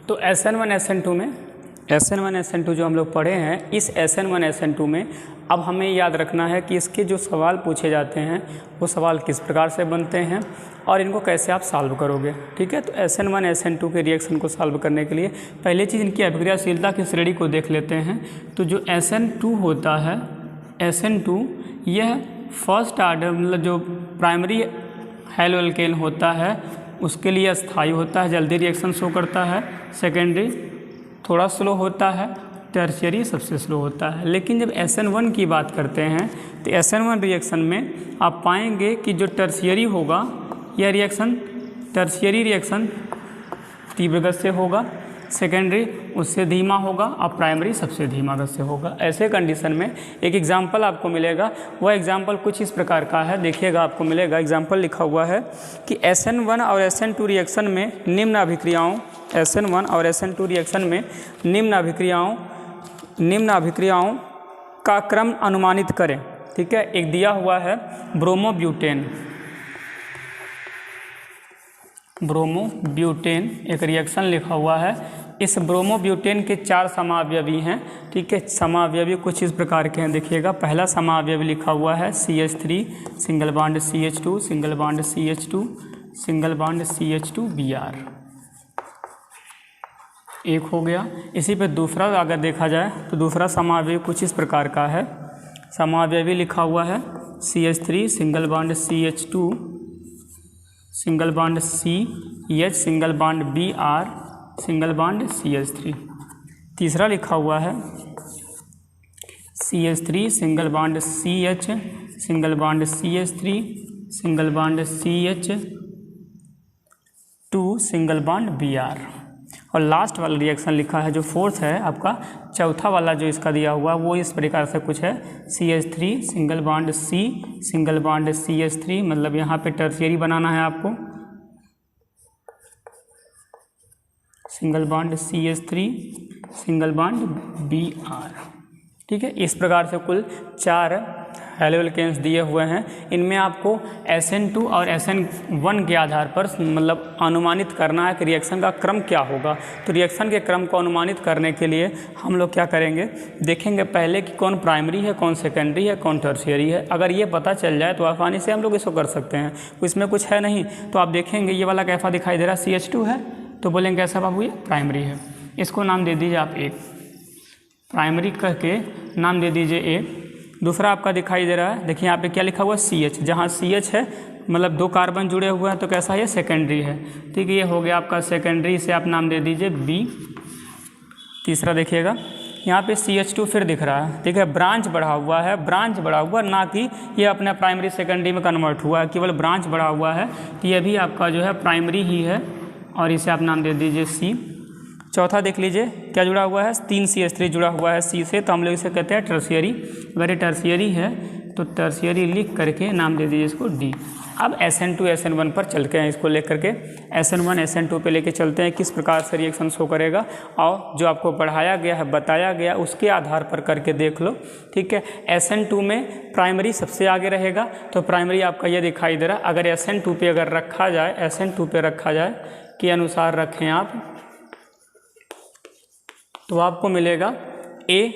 तो SN1 SN2 में SN1 SN2 जो हम लोग पढ़े हैं, इस SN1 SN2 में अब हमें याद रखना है कि इसके जो सवाल पूछे जाते हैं वो सवाल किस प्रकार से बनते हैं और इनको कैसे आप सॉल्व करोगे। ठीक है, तो SN1 SN2 के रिएक्शन को सॉल्व करने के लिए पहले चीज़ इनकी अभिक्रियाशीलता की श्रेणी को देख लेते हैं। तो जो SN2 होता है, SN2 यह फर्स्ट आर्डर मतलब जो प्राइमरी हैलोअल्केन होता है उसके लिए अस्थायी होता है, जल्दी रिएक्शन शो करता है। सेकेंडरी थोड़ा स्लो होता है, टर्शियरी सबसे स्लो होता है। लेकिन जब SN1 की बात करते हैं तो SN1 रिएक्शन में आप पाएंगे कि जो टर्शियरी होगा यह रिएक्शन, टर्शियरी रिएक्शन तीव्र गति से होगा, सेकेंडरी उससे धीमा होगा और प्राइमरी सबसे धीमा गति से होगा। ऐसे कंडीशन में एक एग्जाम्पल आपको मिलेगा, वह एग्जाम्पल कुछ इस प्रकार का है, देखिएगा आपको मिलेगा। एग्जाम्पल लिखा हुआ है कि SN1 और SN2 रिएक्शन में निम्न अभिक्रियाओं, SN1 और SN2 रिएक्शन में निम्न अभिक्रियाओं का क्रम अनुमानित करें। ठीक है, एक दिया हुआ है ब्रोमोब्यूटेन एक रिएक्शन लिखा हुआ है। इस ब्रोमोब्यूटेन के 4 समावयवी हैं। ठीक है, समावयवी कुछ इस प्रकार के हैं, देखिएगा। पहला समावयवी लिखा हुआ है CH3 single bond CH2 single bond CH2 single bond CH2 Br, एक हो गया। इसी पे दूसरा अगर देखा जाए तो दूसरा समावयवी कुछ इस प्रकार का है। समावयवी लिखा हुआ है CH3 single bond CH2 single bond CH single bond Br single bond CH3। तीसरा लिखा हुआ है CH3 single bond CH single bond CH3 single bond CH2 single bond Br। और लास्ट वाला रिएक्शन लिखा है जो फोर्थ है आपका, चौथा वाला जो इसका दिया हुआ वो इस प्रकार से कुछ है CH3 single bond C single bond CH3, मतलब यहाँ पे टर्शियरी बनाना है आपको, single bond CH3 single bond Br। ठीक है, इस प्रकार से कुल 4 हैलोअल्केन्स दिए हुए हैं। इनमें आपको SN2 और SN1 के आधार पर मतलब अनुमानित करना है कि रिएक्शन का क्रम क्या होगा। तो रिएक्शन के क्रम को अनुमानित करने के लिए हम लोग क्या करेंगे, देखेंगे पहले कि कौन प्राइमरी है, कौन सेकेंडरी है, कौन टर्शियरी है। अगर ये पता चल जाए तो आसानी से हम लोग इसको कर सकते हैं। इसमें कुछ है नहीं तो आप देखेंगे ये वाला कैसा दिखाई दे रहा है, CH2 है, तो बोलेंगे ऐसा बाबू ये प्राइमरी है, इसको नाम दे दीजिए आप एक, प्राइमरी करके नाम दे दीजिए एक। दूसरा आपका दिखाई दे रहा है, देखिए यहाँ पे क्या लिखा हुआ है CH, जहाँ CH है मतलब 2 कार्बन जुड़े हुए हैं तो कैसा है, सेकेंडरी है। ठीक है, ये हो गया आपका सेकेंडरी, से आप नाम दे दीजिए B। तीसरा देखिएगा यहाँ पे CH2 फिर दिख रहा है। ठीक है, ब्रांच बढ़ा हुआ है, ब्रांच बढ़ा हुआ, ना कि ये अपने प्राइमरी सेकेंडरी में कन्वर्ट हुआ है, केवल ब्रांच बढ़ा हुआ है। तो ये भी आपका जो है प्राइमरी ही है और इसे आप नाम दे दीजिए C। चौथा देख लीजिए क्या जुड़ा हुआ है, 3 CH3 जुड़ा हुआ है C से, तो हम लोग इसे कहते हैं टर्शियरी। अगर ये टर्शियरी है तो टर्शियरी लिख करके नाम दे दीजिए इसको D। अब SN2 SN1 पर चलते हैं, इसको लेकर के SN1 SN2 पे लेके चलते हैं किस प्रकार से रिएक्शन शो करेगा, और जो आपको पढ़ाया गया है बताया गया उसके आधार पर करके देख लो। ठीक है, SN2 में प्राइमरी सबसे आगे रहेगा, तो प्राइमरी आपका ये दिखाई दे रहा है। अगर SN2 पे अगर रखा जाए, SN2 पे रखा जाए के अनुसार रखें आप, तो आपको मिलेगा A।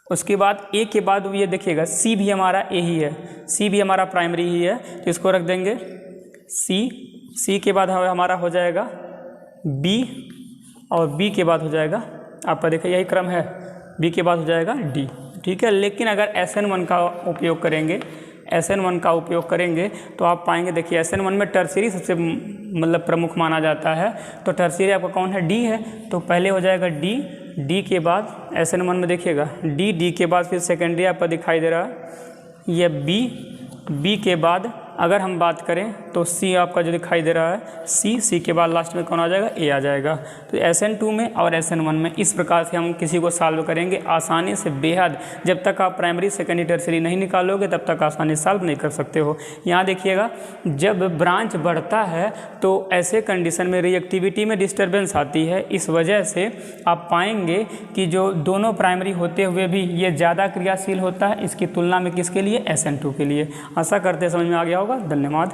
उसके बाद A के बाद ये देखिएगा C भी हमारा A ही है, C भी हमारा प्राइमरी ही है, तो इसको रख देंगे C के बाद हमारा हो जाएगा B, और B के बाद हो जाएगा आपका, देखिए यही क्रम है, B के बाद हो जाएगा D। ठीक है, लेकिन अगर SN1 का उपयोग करेंगे, SN1 का उपयोग करेंगे तो आप पाएंगे, देखिए SN1 में टर्शियरी सबसे मतलब प्रमुख माना जाता है, तो टर्शियरी आपका कौन है, D है, तो पहले हो जाएगा D के बाद SN1 में देखिएगा D के बाद फिर सेकेंडरी आपका दिखाई दे रहा है ये B के बाद अगर हम बात करें तो C आपका जो दिखाई दे रहा है C के बाद लास्ट में कौन आ जाएगा, A आ जाएगा। तो SN2 में और SN1 में इस प्रकार से हम किसी को सॉल्व करेंगे आसानी से बेहद। जब तक आप प्राइमरी सेकेंडरी टर्शियरी नहीं निकालोगे तब तक आसानी से सॉल्व नहीं कर सकते हो। यहाँ देखिएगा जब ब्रांच बढ़ता है तो ऐसे कंडीशन में रिएक्टिविटी में डिस्टर्बेंस आती है, इस वजह से आप पाएंगे कि जो दोनों प्राइमरी होते हुए भी ये ज़्यादा क्रियाशील होता है, इसकी तुलना में किसके लिए, SN2 के लिए। आशा करते समझ में आ गया होगा। धन्यवाद।